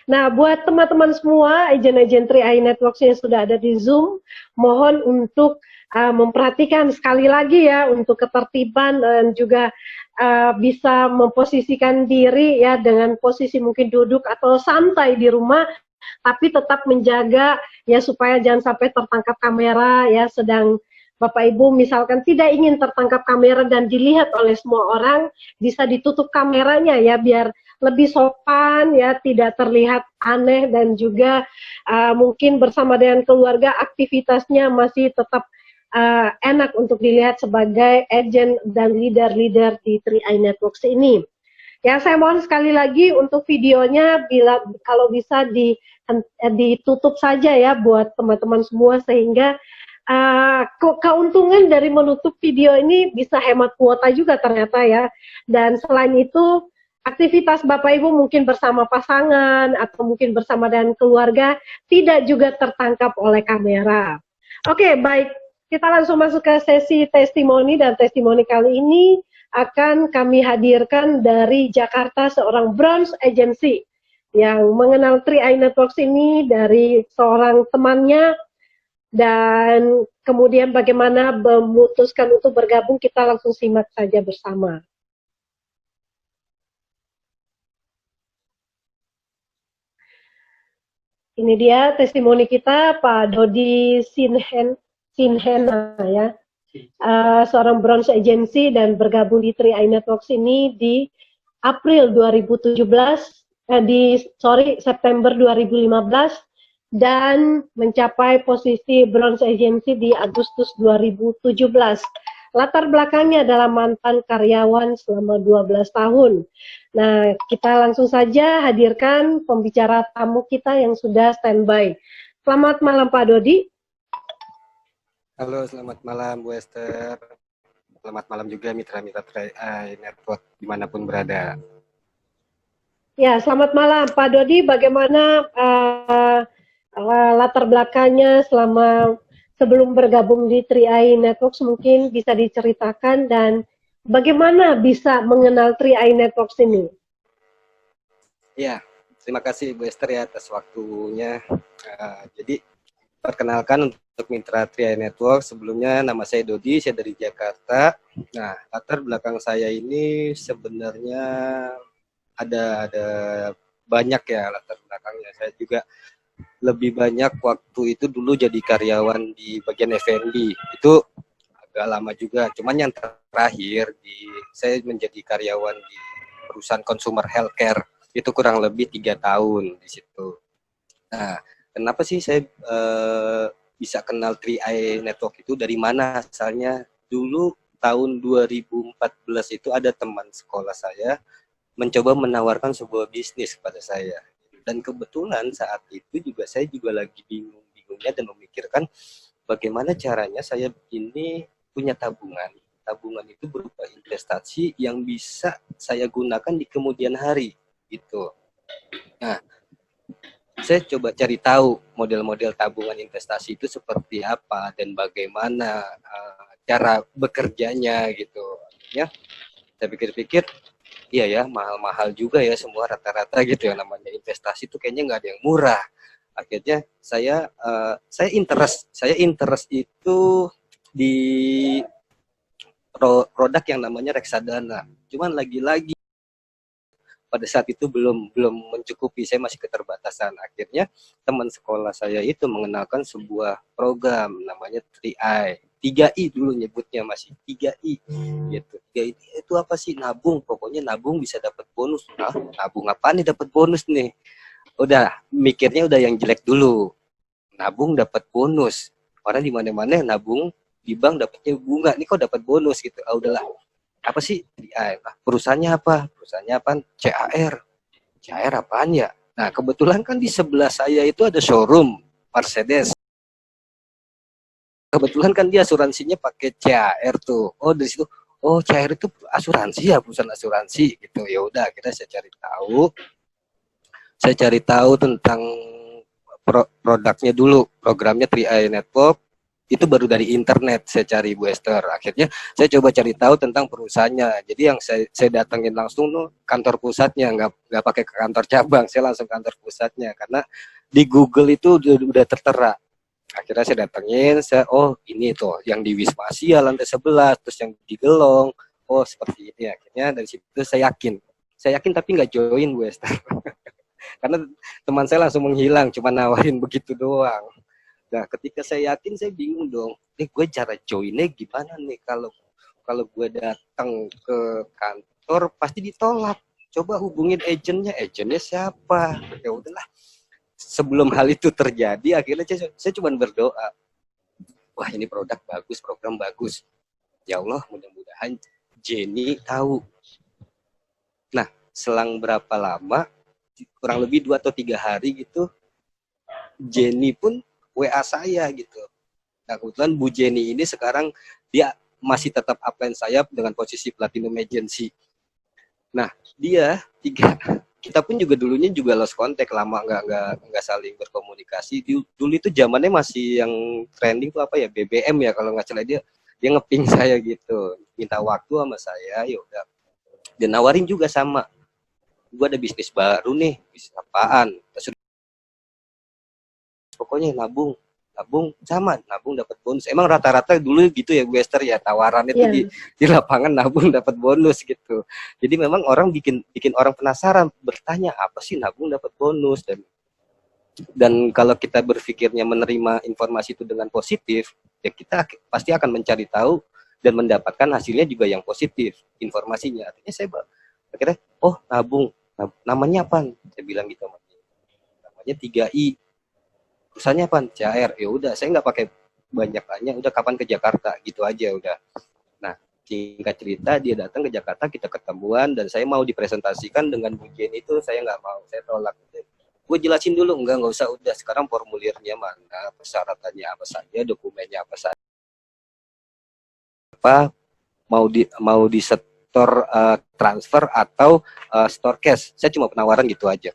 Nah, buat teman-teman semua, agen-agen 3i Networks yang sudah ada di Zoom, mohon untuk memperhatikan sekali lagi ya untuk ketertiban dan juga bisa memposisikan diri ya dengan posisi mungkin duduk atau santai di rumah, tapi tetap menjaga ya supaya jangan sampai tertangkap kamera ya, sedang Bapak Ibu misalkan tidak ingin tertangkap kamera dan dilihat oleh semua orang, bisa ditutup kameranya ya biar lebih sopan ya, tidak terlihat aneh dan juga mungkin bersama dengan keluarga aktivitasnya masih tetap enak untuk dilihat sebagai agent dan leader-leader di 3i Networks ini. Ya, saya mohon sekali lagi untuk videonya bila kalau bisa ditutup saja ya buat teman-teman semua sehingga keuntungan dari menutup video ini bisa hemat kuota juga ternyata ya. Dan selain itu aktivitas Bapak Ibu mungkin bersama pasangan atau mungkin bersama dengan keluarga tidak juga tertangkap oleh kamera. Oke, baik. Kita langsung masuk ke sesi testimoni dan testimoni kali ini akan kami hadirkan dari Jakarta seorang bronze agency yang mengenal 3i Networks ini dari seorang temannya dan kemudian bagaimana memutuskan untuk bergabung, kita langsung simak saja bersama. Ini dia testimoni kita, Pak Dodi Sinhena ya. Seorang bronze agency dan bergabung di 3i Networks ini di April 2017, September 2015 dan mencapai posisi bronze agency di Agustus 2017. Latar belakangnya adalah mantan karyawan selama 12 tahun. Nah, kita langsung saja hadirkan pembicara tamu kita yang sudah standby. Selamat malam Pak Dodi. Halo, selamat malam Bu Esther. Selamat malam juga mitra-mitra 3i Network dimanapun berada. Ya, selamat malam Pak Dodi. Bagaimana latar belakangnya selama sebelum bergabung di 3i Networks, mungkin bisa diceritakan dan bagaimana bisa mengenal 3i Networks ini? Ya, terima kasih Bu Esther ya atas waktunya. Jadi perkenalkan untuk mitra 3i Network, sebelumnya nama saya Dodi, saya dari Jakarta. Nah, latar belakang saya ini sebenarnya ada banyak ya latar belakangnya. Saya juga lebih banyak waktu itu dulu jadi karyawan di bagian F&B. Itu agak lama juga. Cuman yang terakhir saya menjadi karyawan di perusahaan consumer healthcare itu kurang lebih 3 tahun di situ. Nah, kenapa sih saya bisa kenal 3i Network itu, dari mana asalnya? Dulu tahun 2014 itu ada teman sekolah saya mencoba menawarkan sebuah bisnis kepada saya. Dan kebetulan saat itu juga saya juga lagi bingung-bingungnya dan memikirkan bagaimana caranya saya ini punya tabungan. Tabungan itu berupa investasi yang bisa saya gunakan di kemudian hari gitu. Nah, saya coba cari tahu model-model tabungan investasi itu seperti apa dan bagaimana cara bekerjanya gitu. Akhirnya saya pikir-pikir, iya ya, mahal-mahal juga ya semua rata-rata gitu ya, namanya investasi itu kayaknya nggak ada yang murah. Akhirnya saya interest itu di produk yang namanya reksadana. Cuman lagi-lagi pada saat itu belum mencukupi, saya masih keterbatasan. Akhirnya teman sekolah saya itu mengenalkan sebuah program namanya 3i. 3i dulu nyebutnya, masih 3i gitu. 3i itu apa sih? Nabung, pokoknya nabung bisa dapat bonus. Nah, nabung apa nih dapat bonus nih? Udah mikirnya udah yang jelek dulu. Nabung dapat bonus. Orang di mana-mana nabung di bank dapatnya bunga. Ini kok dapat bonus gitu. Ah, udahlah, apa sih 3i? Nah, perusahaannya apa? Perusahaannya apa? CAR. CAR apaan ya? Nah, kebetulan kan di sebelah saya itu ada showroom Mercedes. Kebetulan kan dia asuransinya pakai CAR tuh. Oh, dari situ, oh CAR itu asuransi ya, perusahaan asuransi gitu. Ya udah, kita saya cari tahu. Saya cari tahu tentang produknya dulu, programnya 3i Network. itu baru dari internet saya cari Bu Esther. Akhirnya saya coba cari tahu tentang perusahaannya. Jadi yang saya datengin langsung tuh kantor pusatnya, nggak pakai ke kantor cabang, saya langsung kantor pusatnya karena di Google itu udah tertera. Akhirnya saya datengin, oh ini tuh yang di Wisma Asia lantai 11, terus yang di Gelong, oh seperti ini. Akhirnya dari situ saya yakin tapi nggak join Bu Esther. Karena teman saya langsung menghilang, cuma nawarin begitu doang. Nah, ketika saya yakin, saya bingung dong. Gue cara joinnya gimana nih kalau gue datang ke kantor pasti ditolak. Coba hubungin agennya siapa? Ya udahlah. Sebelum hal itu terjadi, akhirnya saya cuma berdoa. Wah, ini produk bagus, program bagus. Ya Allah, mudah-mudahan Jenny tahu. Nah, selang berapa lama, kurang lebih 2 atau 3 hari gitu, Jenny pun WA saya gitu. Nah, kebetulan Bu Jenny ini sekarang dia masih tetap upline saya dengan posisi Platinum Agency. Nah, kita pun juga dulunya juga lost contact, lama nggak saling berkomunikasi. Dulu itu zamannya masih yang trending tuh apa ya, BBM ya kalau nggak salah, dia ngeping saya gitu, minta waktu sama saya, ya udah. Dan nawarin juga sama, gue ada bisnis baru nih, bisnis apaan? Pokoknya nabung dapat bonus. Emang rata-rata dulu gitu ya Bu Esther ya, tawarannya itu di lapangan nabung dapat bonus gitu. Jadi memang orang bikin orang penasaran, bertanya apa sih nabung dapat bonus. Dan kalau kita berpikirnya menerima informasi itu dengan positif, ya kita pasti akan mencari tahu dan mendapatkan hasilnya juga yang positif informasinya. Artinya saya akhirnya nabung, namanya apa? Saya bilang gitu, namanya 3I. Perusahaannya apa? CR. Ya udah, saya nggak pakai banyak tanya, udah kapan ke Jakarta gitu aja udah. Nah, singkat cerita dia datang ke Jakarta, kita ketemuan dan saya mau dipresentasikan dengan Bu Jenny itu, saya nggak mau, saya tolak. Gue jelasin dulu, enggak usah, udah sekarang formulirnya mana, persyaratannya apa saja, dokumennya apa saja, apa mau di setor transfer atau store cash. Saya cuma penawaran gitu aja.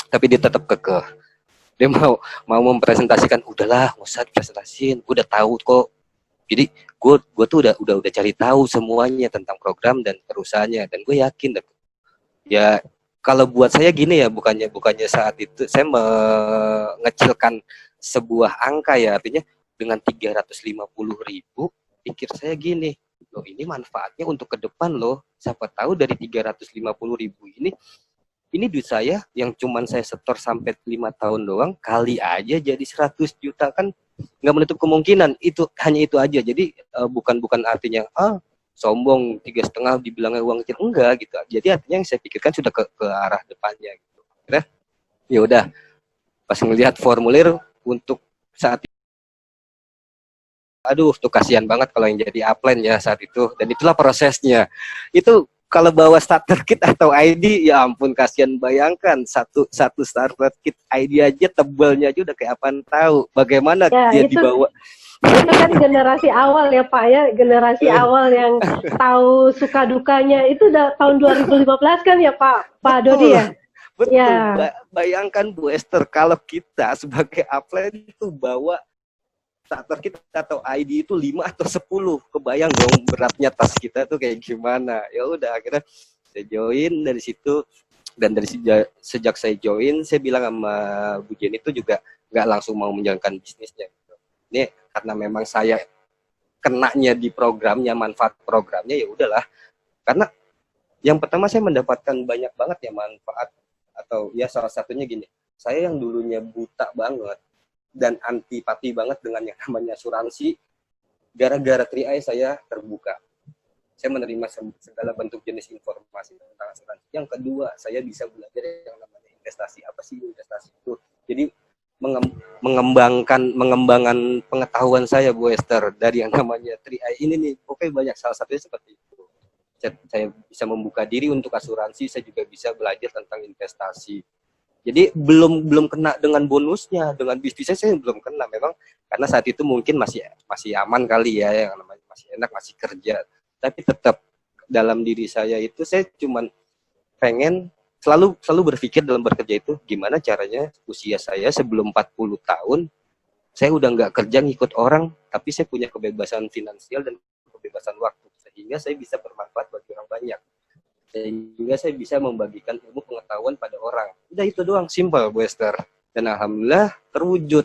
Tapi dia tetap kekeh. Dia mau mempresentasikan, udahlah nggak usah presentasiin, gue udah tahu kok. Jadi gue tuh udah cari tahu semuanya tentang program dan perusahaannya, dan gue yakin ya kalau buat saya gini ya, bukannya saat itu saya mengecilkan sebuah angka ya, artinya dengan 350.000 pikir saya gini, loh ini manfaatnya untuk ke depan loh, siapa tahu dari 350.000 ini duit saya yang cuman saya setor sampai 5 tahun doang, kali aja jadi 100 juta kan nggak menutup kemungkinan. Itu hanya itu aja. Jadi bukan artinya sombong 3,5 dibilangnya uang kecil, enggak gitu. Jadi artinya yang saya pikirkan sudah ke arah depannya gitu. Akhirnya ya udah, pas ngelihat formulir untuk saat itu, aduh tuh kasihan banget kalau yang jadi upline ya saat itu, dan itulah prosesnya. Itu kalau bawa starter kit atau ID, ya ampun kasihan, bayangkan satu starter kit ID aja tebalnya aja udah kayak apaan tahu. Bagaimana ya, dia dibawa. Itu kan generasi awal ya Pak ya, generasi awal yang tahu suka dukanya, itu udah tahun 2015 kan ya Pak Dodi ya? Betul, ya. Bayangkan Bu Esther, kalau kita sebagai upline itu bawa starter kit atau ID itu 5 atau 10, kebayang dong beratnya tas kita tuh kayak gimana. Ya udah, akhirnya saya join dari situ, dan dari sejak saya join, saya bilang sama Bu Jenny itu juga nggak langsung mau menjalankan bisnisnya gitu. Ini karena memang saya kenanya di programnya, manfaat programnya, ya udahlah. Karena yang pertama saya mendapatkan banyak banget ya manfaat, atau ya salah satunya gini, saya yang dulunya buta banget dan antipati banget dengan yang namanya asuransi, gara-gara 3i saya terbuka. Saya menerima segala bentuk jenis informasi tentang asuransi. Yang kedua, saya bisa belajar yang namanya investasi. Apa sih investasi itu? Jadi mengembangkan pengetahuan saya Bu Esther dari yang namanya 3i ini nih. Oke, banyak, salah satunya seperti itu. Saya bisa membuka diri untuk asuransi, saya juga bisa belajar tentang investasi. Jadi belum kena dengan bonusnya, dengan bisnisnya saya belum kena, memang karena saat itu mungkin masih aman kali ya, yang namanya masih enak, masih kerja. Tapi tetap dalam diri saya itu, saya cuman pengen selalu berpikir dalam bekerja itu, gimana caranya usia saya sebelum 40 tahun Saya udah nggak kerja ngikut orang, tapi saya punya kebebasan finansial dan kebebasan waktu, sehingga saya bisa bermanfaat bagi orang banyak, sehingga saya bisa membagikan ilmu pengetahuan pada orang. Udah itu doang, simple Bu Esther. Dan alhamdulillah terwujud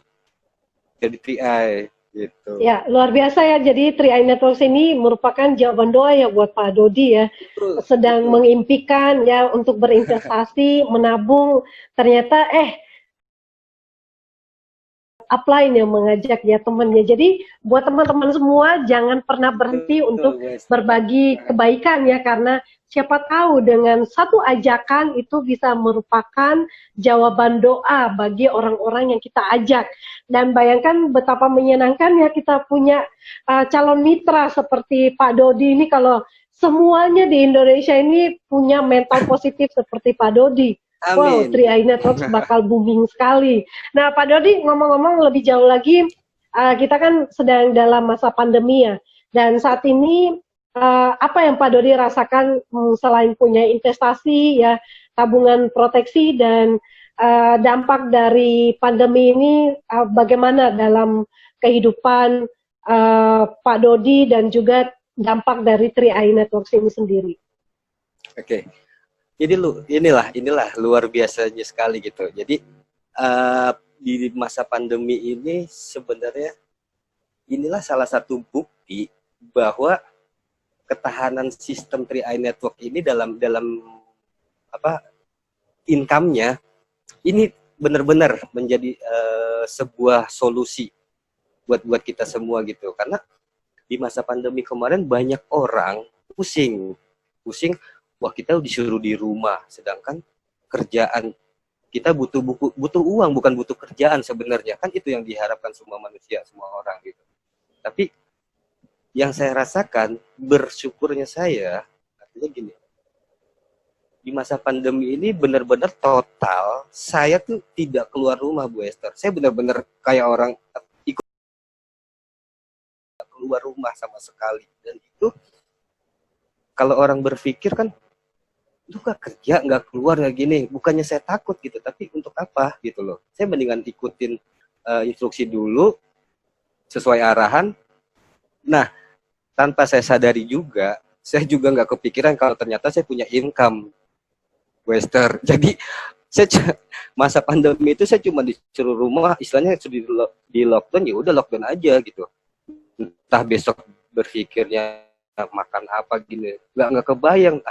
jadi TI gitu. Ya, luar biasa ya. Jadi 3i Networks ini merupakan jawaban doa ya buat Pak Dodi ya. Betul, Sedang betul. mengimpikan ya untuk berinvestasi, menabung, ternyata upline yang mengajak ya temannya. Jadi buat teman-teman semua jangan pernah berhenti Betul, untuk Bu Esther. berbagi kebaikan ya, karena siapa tahu dengan satu ajakan itu bisa merupakan jawaban doa bagi orang-orang yang kita ajak. Dan bayangkan betapa menyenangkan ya kita punya calon mitra seperti Pak Dodi ini, kalau semuanya di Indonesia ini punya mental positif seperti Pak Dodi. Wow, Amin. 3i Networks bakal booming sekali. Nah, Pak Dodi, ngomong-ngomong lebih jauh lagi, kita kan sedang dalam masa pandemi ya. Dan saat ini, apa yang Pak Dodi rasakan selain punya investasi, ya, tabungan proteksi, dan dampak dari pandemi ini bagaimana dalam kehidupan Pak Dodi dan juga dampak dari 3i Networks ini sendiri? Oke. Jadi inilah luar biasanya sekali gitu. Jadi di masa pandemi ini sebenarnya inilah salah satu bukti bahwa ketahanan sistem 3i Network ini dalam apa income-nya ini benar-benar menjadi sebuah solusi buat kita semua gitu. Karena di masa pandemi kemarin banyak orang pusing, wah kita disuruh di rumah, sedangkan kerjaan kita butuh uang, bukan butuh kerjaan sebenarnya, kan itu yang diharapkan semua manusia, semua orang gitu. Tapi yang saya rasakan, bersyukurnya saya, artinya gini, di masa pandemi ini benar-benar total, saya tuh tidak keluar rumah Bu Esther. Saya benar-benar kayak orang ikut keluar rumah sama sekali. Dan itu kalau orang berpikir kan, lu gak kerja, nggak keluar, nggak gini. Bukannya saya takut gitu, tapi untuk apa gitu loh. Saya mendingan ikutin instruksi dulu, sesuai arahan. Nah, tanpa saya sadari juga, saya juga nggak kepikiran kalau ternyata saya punya income, Wester. Jadi, saya masa pandemi itu saya cuma disuruh rumah, istilahnya sudah di lockdown, ya udah lockdown aja gitu. Entah besok berpikirnya makan apa gini, nggak kebayang.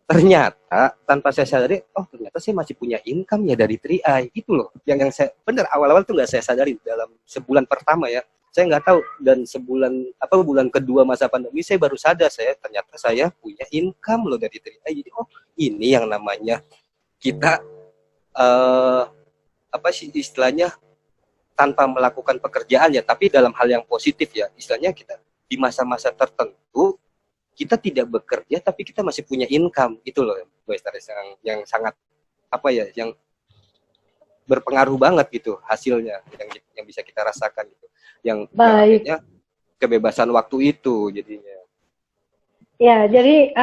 Ternyata tanpa saya sadari, oh ternyata saya masih punya income ya dari 3i itu loh. Yang saya benar awal-awal tuh nggak saya sadari dalam sebulan pertama ya. Saya nggak tahu, dan bulan kedua masa pandemi saya baru sadar, ternyata saya punya income loh dari 3i. Jadi oh ini yang namanya kita apa sih istilahnya, tanpa melakukan pekerjaan ya, tapi dalam hal yang positif ya. Istilahnya kita di masa-masa tertentu kita tidak bekerja tapi kita masih punya income, itu loh Bu Esther, yang sangat apa ya, yang berpengaruh banget gitu hasilnya, yang bisa kita rasakan gitu, yang akhirnya kebebasan waktu itu jadinya. Ya, jadi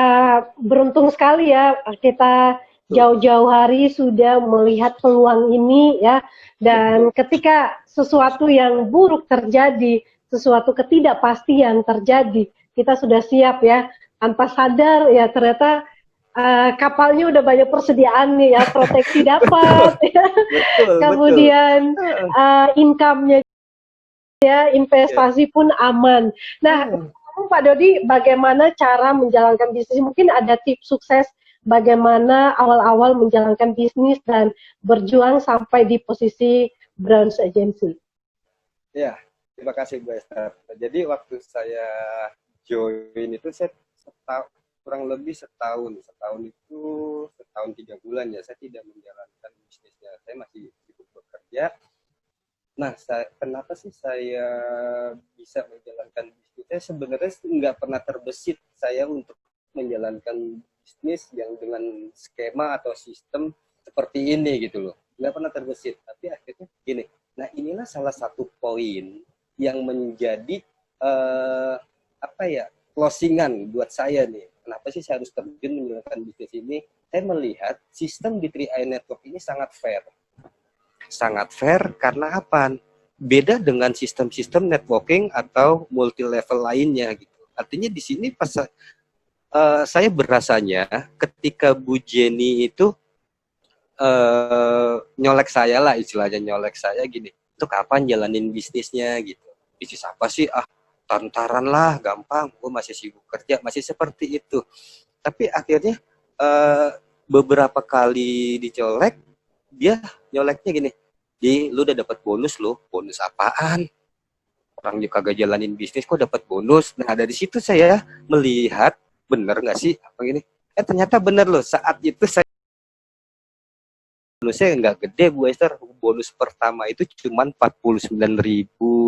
beruntung sekali ya kita jauh-jauh hari sudah melihat peluang ini ya, dan ketika sesuatu yang buruk terjadi, sesuatu ketidakpastian terjadi, kita sudah siap ya, tanpa sadar ya ternyata kapalnya udah banyak persediaan nih ya, proteksi dapat ya. Kemudian income-nya ya, investasi pun aman. Nah, Pak Dodi, bagaimana cara menjalankan bisnis? Mungkin ada tips sukses bagaimana awal-awal menjalankan bisnis dan berjuang sampai di posisi branch agency. Ya, terima kasih Bu Esther. Jadi waktu saya join itu saya kurang lebih setahun itu setahun 3 bulan ya, saya tidak menjalankan bisnisnya, saya masih sibuk bekerja. Nah, kenapa sih saya bisa menjalankan bisnisnya? Sebenarnya nggak pernah terbesit saya untuk menjalankan bisnis yang dengan skema atau sistem seperti ini gitu loh. Nggak pernah terbesit. Tapi akhirnya gini, nah inilah salah satu poin yang menjadi apa ya, closingan buat saya nih. Kenapa sih saya harus terjun menjalankan bisnis ini? Saya melihat sistem di 3i Network ini sangat fair. Sangat fair karena apa? beda dengan sistem-sistem networking atau multi level lainnya gitu. Artinya di sini pas saya berasanya ketika Bu Jenny itu nyolek saya lah, istilahnya nyolek saya gini, itu kapan jalanin bisnisnya gitu, bisnis apa sih, tantaran lah, gampang, gue masih sibuk kerja, masih seperti itu. Tapi akhirnya beberapa kali dicolek, dia nyoleknya gini, di lu udah dapat bonus lo, bonus apaan, orang juga kagak jalanin bisnis kok dapat bonus. Nah dari situ saya melihat bener nggak sih apa gini, ternyata bener loh, saat itu saya bonusnya nggak gede Bu Esther, bonus pertama itu cuma 49.000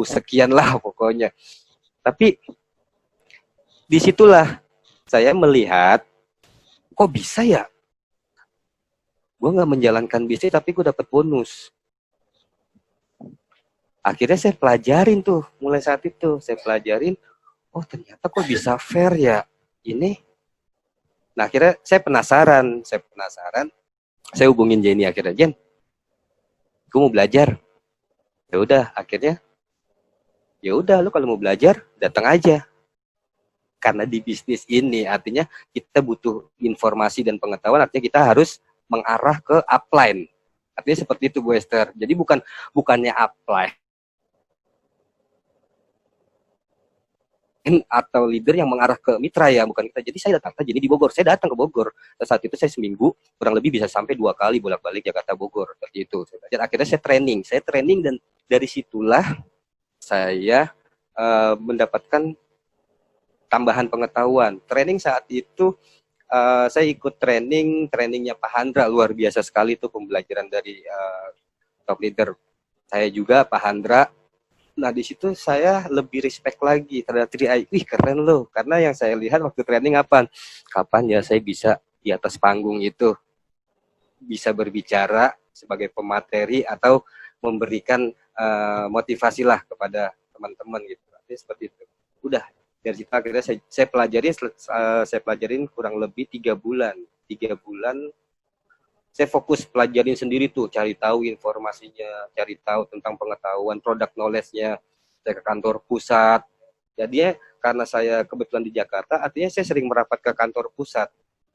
sekian lah pokoknya. Tapi disitulah saya melihat, kok bisa ya gue nggak menjalankan bisnis tapi gue dapat bonus. Akhirnya saya pelajarin tuh, mulai saat itu saya pelajarin, oh ternyata kok bisa fair ya ini. Nah akhirnya saya penasaran, saya hubungin Jenny akhirnya, Jen, gue mau belajar. Ya udah, akhirnya ya udah, lu kalau mau belajar datang aja. Karena di bisnis ini artinya kita butuh informasi dan pengetahuan, artinya kita harus mengarah ke upline. Artinya seperti itu Bu Esther. Jadi bukannya upline atau leader yang mengarah ke mitra ya, bukan kita. Jadi saya datang, jadi di Bogor, saya datang ke Bogor. Saat itu saya seminggu kurang lebih bisa sampai 2 kali bolak-balik Jakarta Bogor, seperti itu. Dan akhirnya saya training dan dari situlah saya mendapatkan tambahan pengetahuan. Training saat itu saya ikut trainingnya Pak Handra, luar biasa sekali itu pembelajaran dari top leader. Saya juga Pak Handra. Nah di situ saya lebih respect lagi terhadap 3i. Wih keren loh, karena yang saya lihat waktu training kapan ya saya bisa di atas panggung itu bisa berbicara sebagai pemateri atau memberikan motivasi lah kepada teman-teman gitu. Artinya seperti itu. Udah dari situ akhirnya saya pelajarin kurang lebih 3 bulan. 3 bulan saya fokus pelajarin sendiri tuh, cari tahu informasinya, cari tahu tentang pengetahuan, produk knowledge-nya. Saya ke kantor pusat. Jadi karena saya kebetulan di Jakarta, artinya saya sering merapat ke kantor pusat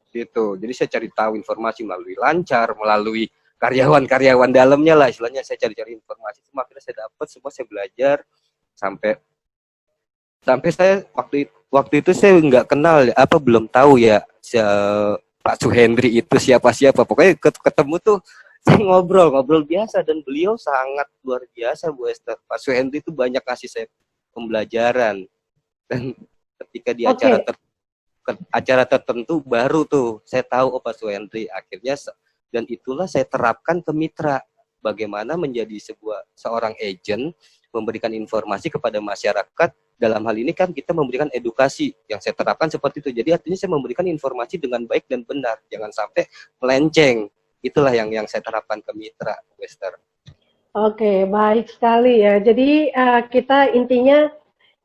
gitu. Jadi saya cari tahu informasi melalui lancar, melalui karyawan-karyawan dalamnya lah, istilahnya saya cari-cari informasi. Semua akhirnya saya dapat, semua saya belajar sampai saya waktu itu saya nggak kenal belum tahu ya Pak Suhendri itu siapa pokoknya ketemu tuh saya ngobrol biasa dan beliau sangat luar biasa Bu Esther. Pak Suhendri itu banyak kasih saya pembelajaran, dan ketika di acara tertentu baru tuh saya tahu Pak Suhendri. Akhirnya dan itulah saya terapkan ke mitra, bagaimana menjadi seorang agent memberikan informasi kepada masyarakat. Dalam hal ini kan kita memberikan edukasi, yang saya terapkan seperti itu. Jadi artinya saya memberikan informasi dengan baik dan benar, jangan sampai melenceng. Itulah yang saya terapkan ke mitra, Wester. Oke, baik sekali ya. Jadi kita intinya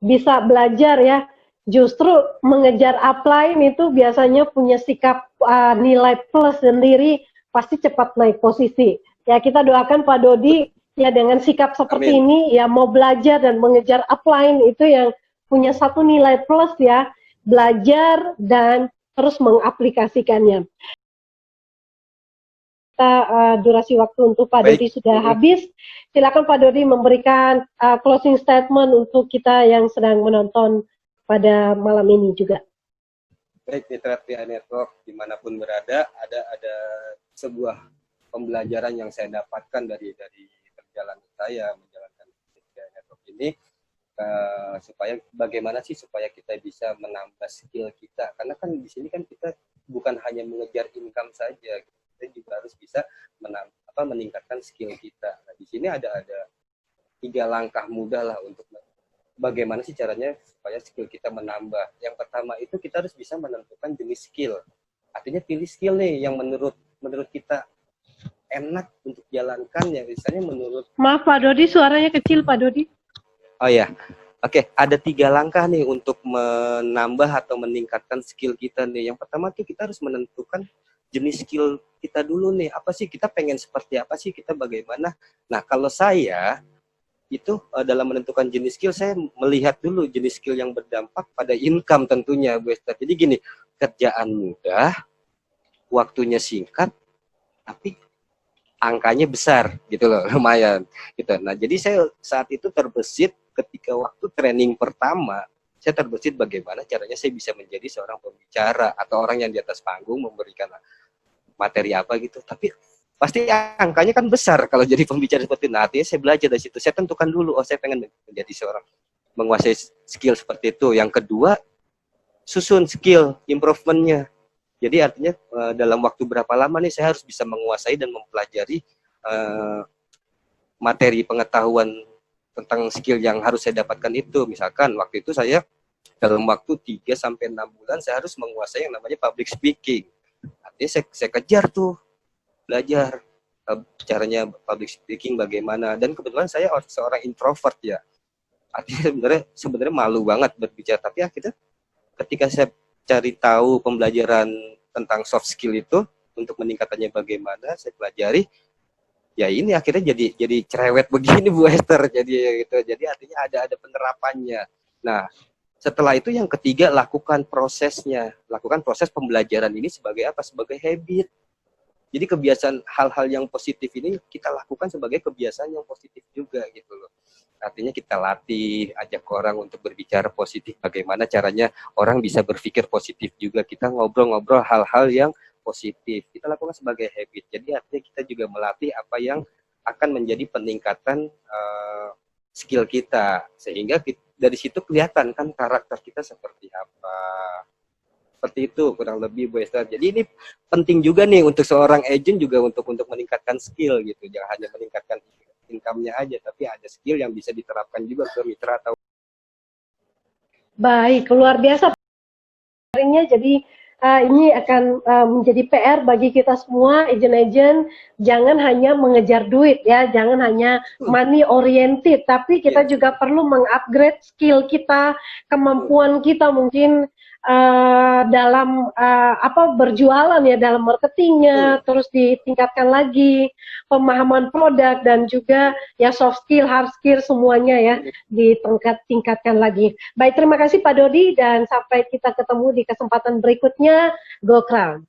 bisa belajar ya. Justru mengejar upline itu biasanya punya sikap nilai plus sendiri, pasti cepat naik posisi. Ya kita doakan Pak Dodi ya dengan sikap seperti ini ya, mau belajar dan mengejar upline itu yang punya satu nilai plus ya, belajar dan terus mengaplikasikannya. Kita durasi waktu untuk Pak Dodi sudah habis. Silakan Pak Dodi memberikan closing statement untuk kita yang sedang menonton pada malam ini juga. Baik, Mitra 3i Network dimanapun berada, ada sebuah pembelajaran yang saya dapatkan dari perjalanan saya menjalankan 3i Network ini, supaya bagaimana sih supaya kita bisa menambah skill kita, karena kan di sini kan kita bukan hanya mengejar income saja, kita juga harus bisa meningkatkan skill kita. Nah, di sini ada 3 langkah mudah lah untuk bagaimana sih caranya supaya skill kita menambah. Yang pertama itu kita harus bisa menentukan jenis skill. Artinya pilih skill nih yang menurut kita enak untuk jalankan ya, misalnya menurut. Maaf Pak Dodi, suaranya kecil Pak Dodi. Oh ya, oke. Ada 3 langkah nih untuk menambah atau meningkatkan skill kita nih. Yang pertama tuh kita harus menentukan jenis skill kita dulu nih. Apa sih kita pengen seperti apa sih, kita bagaimana? Nah kalau saya itu dalam menentukan jenis skill saya melihat dulu jenis skill yang berdampak pada income tentunya Bu Esther. Jadi gini, kerjaan mudah, waktunya singkat, tapi angkanya besar gitu loh, lumayan gitu. Nah, jadi saya saat itu terbesit ketika waktu training pertama, saya terbesit bagaimana caranya saya bisa menjadi seorang pembicara atau orang yang di atas panggung memberikan materi apa gitu. Tapi pasti angkanya kan besar kalau jadi pembicara seperti itu. Nah, artinya saya belajar dari situ. Saya tentukan dulu, oh saya pengen menjadi seorang menguasai skill seperti itu. Yang kedua, susun skill improvementnya. Jadi artinya dalam waktu berapa lama nih saya harus bisa menguasai dan mempelajari materi pengetahuan tentang skill yang harus saya dapatkan itu. Misalkan waktu itu saya dalam waktu 3 sampai 6 bulan saya harus menguasai yang namanya public speaking. Artinya saya kejar tuh belajar caranya public speaking bagaimana, dan kebetulan saya seorang introvert ya. Artinya sebenarnya malu banget berbicara, tapi akhirnya ketika saya cari tahu pembelajaran tentang soft skill itu untuk meningkatannya bagaimana, saya pelajari. Ya ini akhirnya jadi cerewet begini Bu Esther. Jadi gitu. Jadi artinya ada penerapannya. Nah, setelah itu yang ketiga, lakukan prosesnya. Lakukan proses pembelajaran ini sebagai apa? Sebagai habit. Jadi kebiasaan hal-hal yang positif ini kita lakukan sebagai kebiasaan yang positif juga gitu loh. Artinya kita latih, ajak orang untuk berbicara positif, bagaimana caranya orang bisa berpikir positif juga. Kita ngobrol-ngobrol hal-hal yang positif. Kita lakukan sebagai habit. Jadi artinya kita juga melatih apa yang akan menjadi peningkatan skill kita. Sehingga dari situ kelihatan kan karakter kita seperti apa. Seperti itu kurang lebih Bu Esther. Jadi ini penting juga nih untuk seorang agent juga untuk meningkatkan skill gitu. Jangan hanya meningkatkan income-nya aja, tapi ada skill yang bisa diterapkan juga ke mitra atau. Baik, luar biasa. Jadi ini akan menjadi PR bagi kita semua agent-agent, jangan hanya mengejar duit ya, jangan hanya money oriented, tapi kita juga perlu mengupgrade skill kita, kemampuan kita mungkin dalam berjualan ya, dalam marketingnya, terus ditingkatkan lagi pemahaman produk dan juga ya soft skill, hard skill semuanya ya ditingkatkan lagi. Baik, terima kasih Pak Dodi dan sampai kita ketemu di kesempatan berikutnya. Go Crown.